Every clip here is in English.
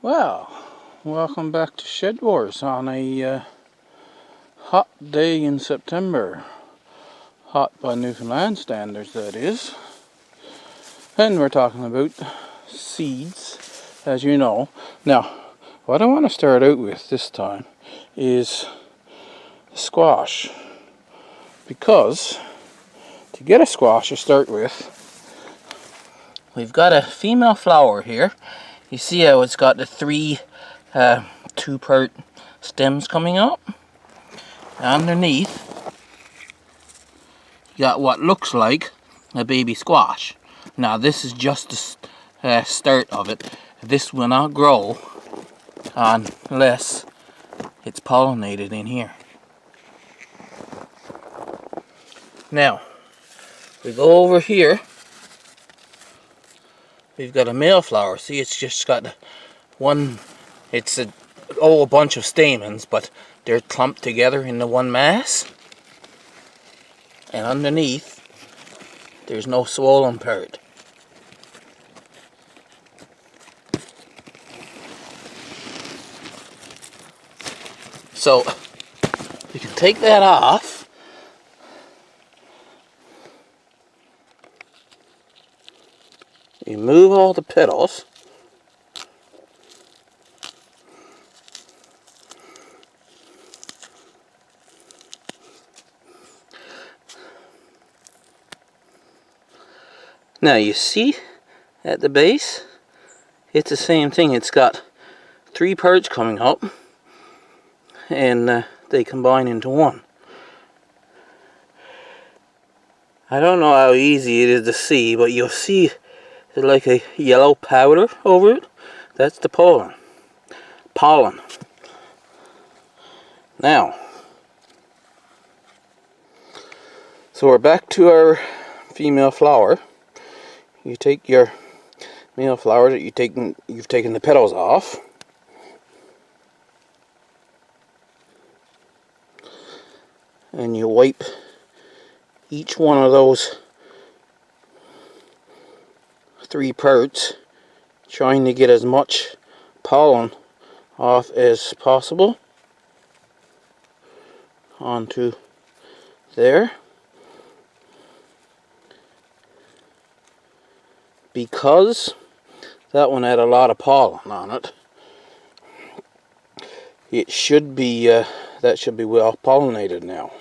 Well, welcome back to Shed Wars on a hot day in September. Hot by Newfoundland standards, that is. And we're talking about seeds, as you know. Now, what I want to start out with this time is squash. Because to get a squash to start with, we've got a female flower here. You see how it's got the three two-part stems coming up? Underneath, you got what looks like a baby squash. Now this is just the start of it. This will not grow unless it's pollinated in here. Now, we go over here. We've got a male flower. See, it's just got one, it's a bunch of stamens, but they're clumped together into one mass. And underneath, there's no swollen part. So, you can take that off. Remove all the petals. Now you see at the base, it's the same thing. It's got three parts coming up and they combine into one. I don't know how easy it is to see, but you'll see like a yellow powder over it. That's the pollen. Now, so we're back to our female flower. You take your male flower that you've taken the petals off. And you wipe each one of those three parts, trying to get as much pollen off as possible onto there, because that one had a lot of pollen on it. It should be that should be well pollinated now.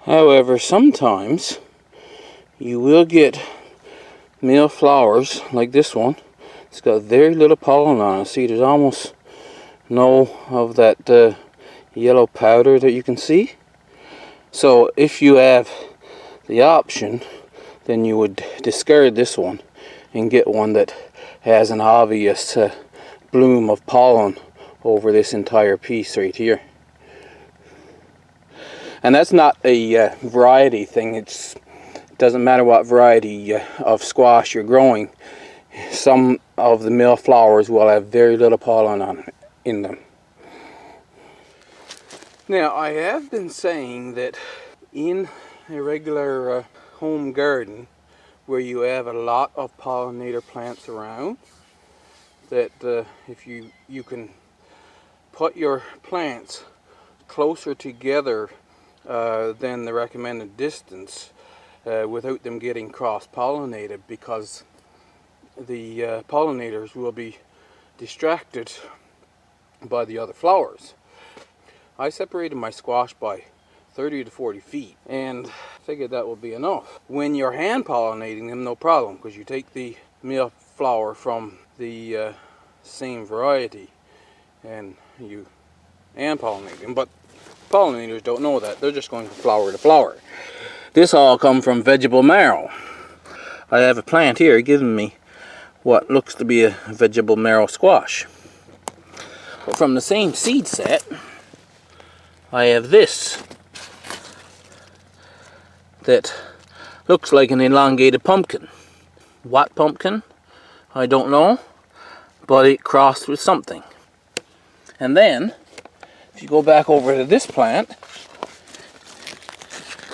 However, sometimes you will get male flowers like this one. It's got very little pollen on it. See, there's almost no of that yellow powder that you can see. So if you have the option, then you would discard this one and get one that has an obvious bloom of pollen over this entire piece right here. And that's not a variety thing. It doesn't matter what variety of squash you're growing. Some of the male flowers will have very little pollen in them. Now, I have been saying that in a regular home garden where you have a lot of pollinator plants around, that if you can put your plants closer together than the recommended distance without them getting cross-pollinated, because the pollinators will be distracted by the other flowers. I separated my squash by 30 to 40 feet and figured that would be enough. When you're hand pollinating them, no problem, because you take the male flower from the same variety and you hand pollinate them. But pollinators don't know that. They're just going from flower to flower. This all comes from vegetable marrow. I have a plant here giving me what looks to be a vegetable marrow squash. But from the same seed set, I have this that looks like an elongated pumpkin. What pumpkin? I don't know, but it crossed with something. And then, if you go back over to this plant,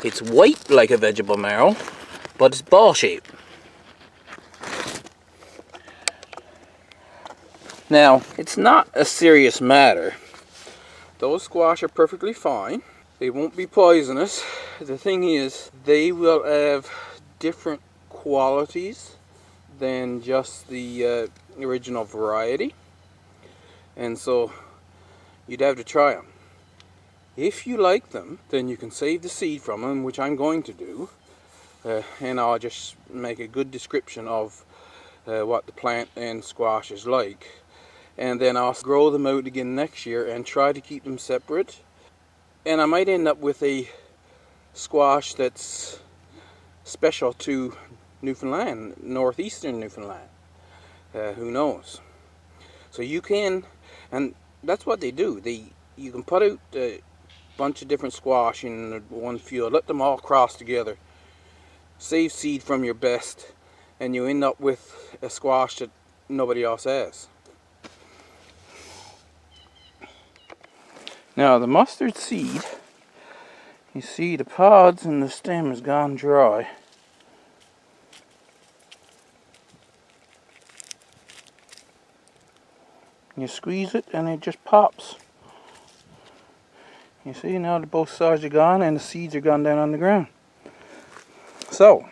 it's white like a vegetable marrow, but it's ball shaped. Now, it's not a serious matter. Those squash are perfectly fine. They won't be poisonous. The thing is, they will have different qualities than just the original variety. And so, you'd have to try them. If you like them, then you can save the seed from them, which I'm going to do. And I'll just make a good description of what the plant and squash is like. And then I'll grow them out again next year and try to keep them separate. And I might end up with a squash that's special to Newfoundland, northeastern Newfoundland. Who knows? So you can, and that's what they do. You can put out a bunch of different squash in one field, let them all cross together, save seed from your best, and you end up with a squash that nobody else has. Now the mustard seed, you see the pods and the stem has gone dry. You squeeze it and it just pops. You see, now that both sides are gone and the seeds are gone down on the ground. So,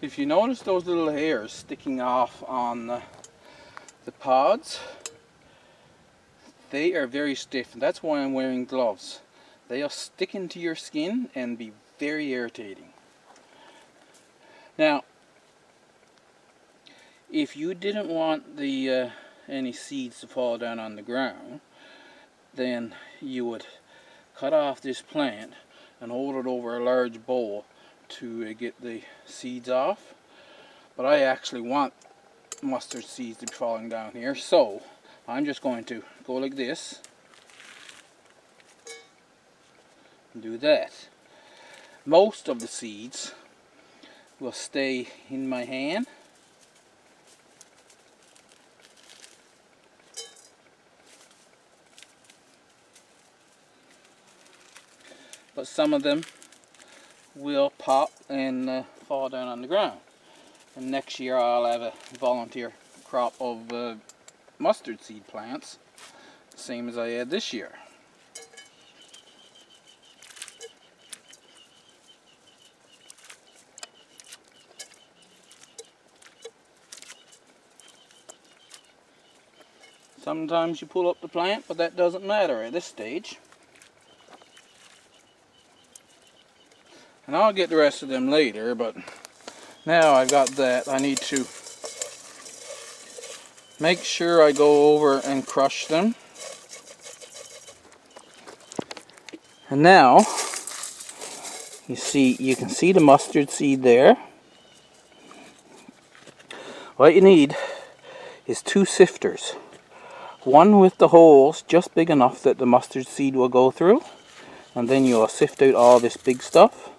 if you notice those little hairs sticking off on the pods, they are very stiff, and that's why I'm wearing gloves. They'll stick into your skin and be very irritating. Now, if you didn't want the any seeds to fall down on the ground, then you would cut off this plant and hold it over a large bowl to get the seeds off. But I actually want mustard seeds to be falling down here, so I'm just going to go like this and do that. Most of the seeds will stay in my hand, but some of them will pop and fall down on the ground. And next year I'll have a volunteer crop of mustard seed plants, same as I had this year. Sometimes you pull up the plant, but that doesn't matter at this stage. And I'll get the rest of them later, but now I've got that, I need to make sure I go over and crush them. And now, you can see the mustard seed there. What you need is 2 sifters. One with the holes just big enough that the mustard seed will go through, and then you'll sift out all this big stuff.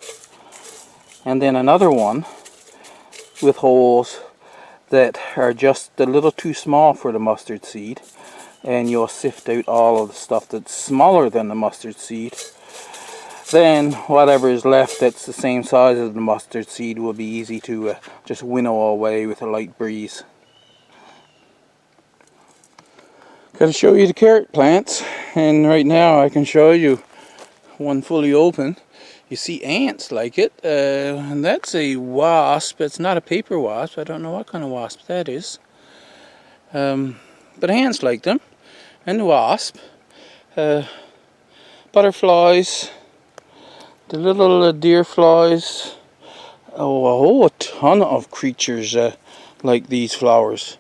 And then another one with holes that are just a little too small for the mustard seed, and you'll sift out all of the stuff that's smaller than the mustard seed. Then whatever is left that's the same size as the mustard seed will be easy to just winnow away with a light breeze. Got to show you the carrot plants, and right now I can show you one fully open. You see ants like it, and that's a wasp. It's not a paper wasp. I don't know what kind of wasp that is. But ants like them, and the wasp. Butterflies, the little deer flies. Oh, a whole ton of creatures like these flowers.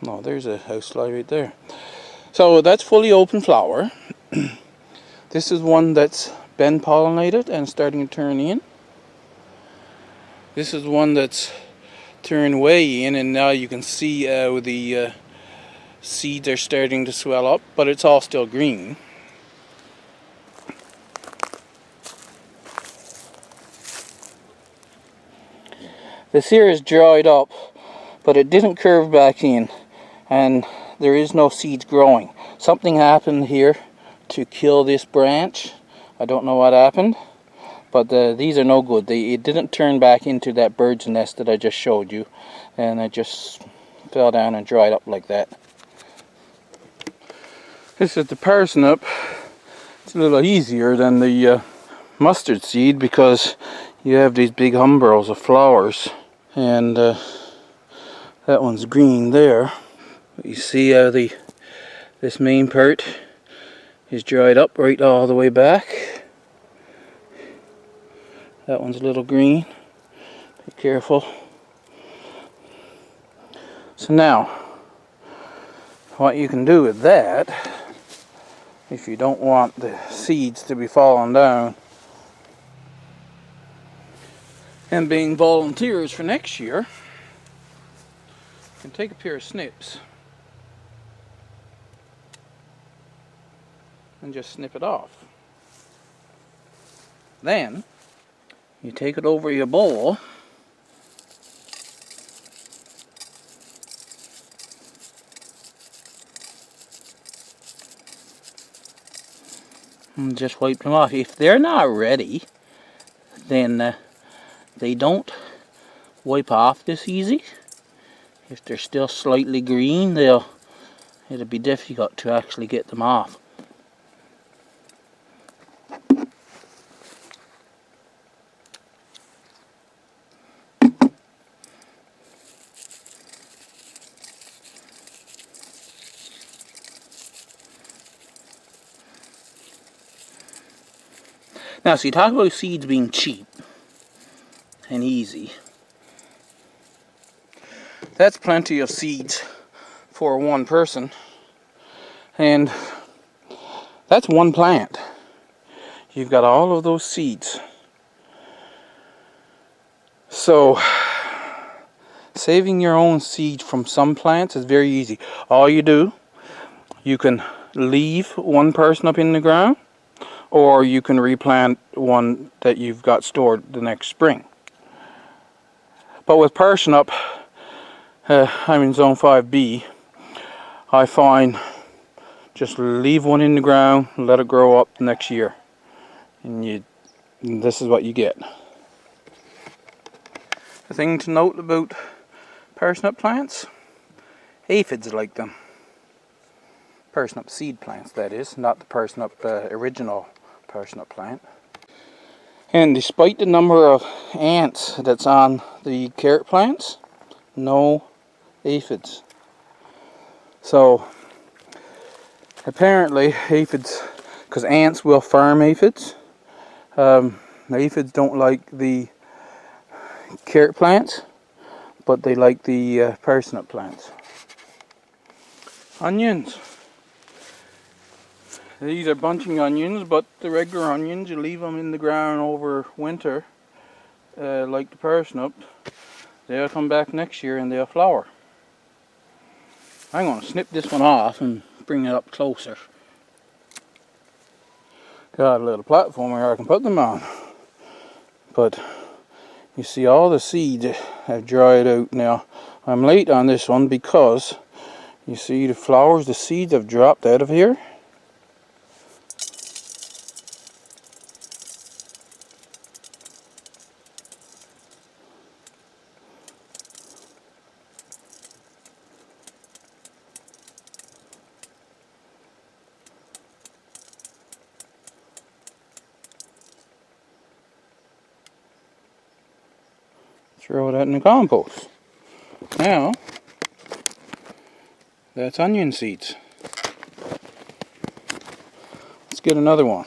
Oh, there's a housefly right there. So that's fully open flower. This is one that's been pollinated and starting to turn in. This is one that's turned way in, and now you can see the seeds are starting to swell up, but it's all still green. This here is dried up, but it didn't curve back in, and there is no seeds growing. Something happened here to kill this branch. I don't know what happened, but these are no good. It didn't turn back into that bird's nest that I just showed you, and it just fell down and dried up like that. This is the parsnip. It's a little easier than the mustard seed because you have these big umbels of flowers, and that one's green there. But you see how this main part is dried up right all the way back. That one's a little green. Be careful. So now, what you can do with that, if you don't want the seeds to be falling down and being volunteers for next year, you can take a pair of snips and just snip it off. Then you take it over your bowl and just wipe them off. If they're not ready, then they don't wipe off this easy. If they're still slightly green, it'll be difficult to actually get them off. Now, so you talk about seeds being cheap and easy. That's plenty of seeds for one person, and that's one plant. You've got all of those seeds. So saving your own seed from some plants is very easy. All you do, you can leave one parsnip in the ground, or you can replant one that you've got stored the next spring. But with parsnip, I'm in zone 5B, I find just leave one in the ground, let it grow up the next year, and this is what you get. The thing to note about parsnip plants, aphids like them. Parsnip seed plants, that is, not the parsnip original parsnip plant. And despite the number of ants that's on the carrot plants, no aphids. So apparently aphids, because ants will farm aphids, aphids don't like the carrot plants, but they like the parsnip plants. Onions. These are bunching onions, but the regular onions, you leave them in the ground over winter, like the parsnip, they'll come back next year and they'll flower. I'm going to snip this one off and bring it up closer. Got a little platform where I can put them on. But you see all the seeds have dried out now. I'm late on this one because you see the flowers, the seeds have dropped out of here. Throw that in the compost. Now, that's onion seeds. Let's get another one.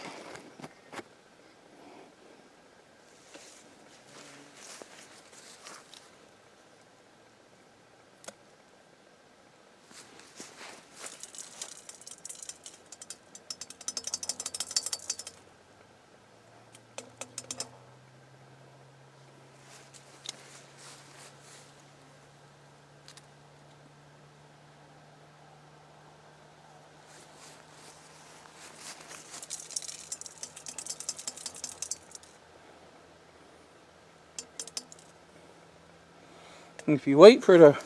If you wait for the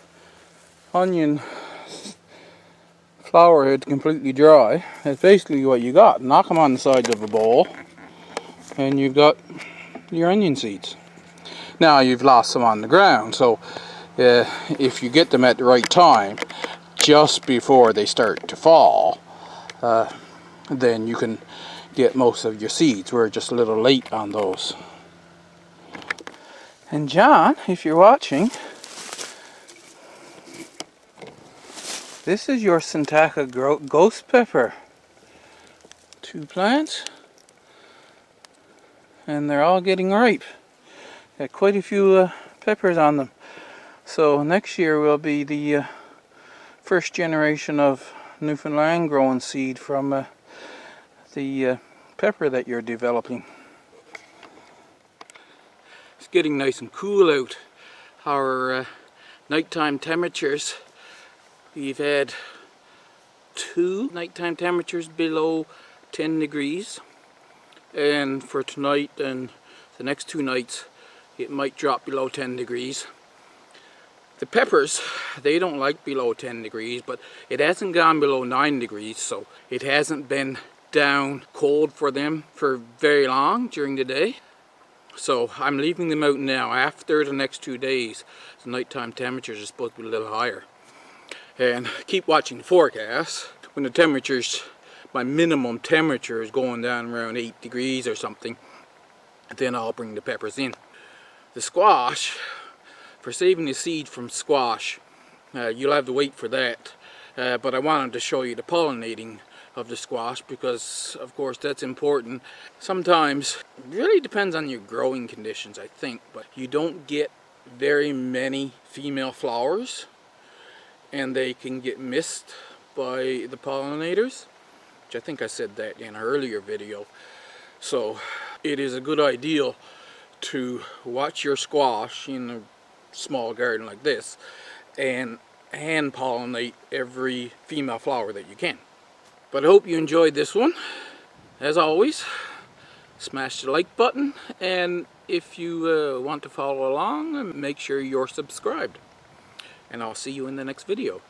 onion flower head to completely dry, that's basically what you got. Knock them on the sides of a bowl and you've got your onion seeds. Now you've lost some on the ground, so if you get them at the right time, just before they start to fall, then you can get most of your seeds. We're just a little late on those. And John, if you're watching, this is your Sintaka ghost pepper. 2 plants, and they're all getting ripe. Got quite a few peppers on them. So next year will be the first generation of Newfoundland growing seed from the pepper that you're developing. It's getting nice and cool out. Our nighttime temperatures, we've had 2 nighttime temperatures below 10 degrees, and for tonight and the next 2 nights it might drop below 10 degrees. The peppers, they don't like below 10 degrees, but it hasn't gone below 9 degrees, so it hasn't been down cold for them for very long during the day. So I'm leaving them out now. After the next 2 days, the nighttime temperatures are supposed to be a little higher. And keep watching the forecast. When the temperatures, my minimum temperature is going down around 8 degrees or something, then I'll bring the peppers in. The squash, for saving the seed from squash, you'll have to wait for that. But I wanted to show you the pollinating of the squash because, of course, that's important. Sometimes, it really depends on your growing conditions, I think, but you don't get very many female flowers, and they can get missed by the pollinators, which I think I said that in an earlier video. So it is a good idea to watch your squash in a small garden like this and hand pollinate every female flower that you can. But I hope you enjoyed this one. As always, smash the like button, and if you want to follow along, make sure you're subscribed. And I'll see you in the next video.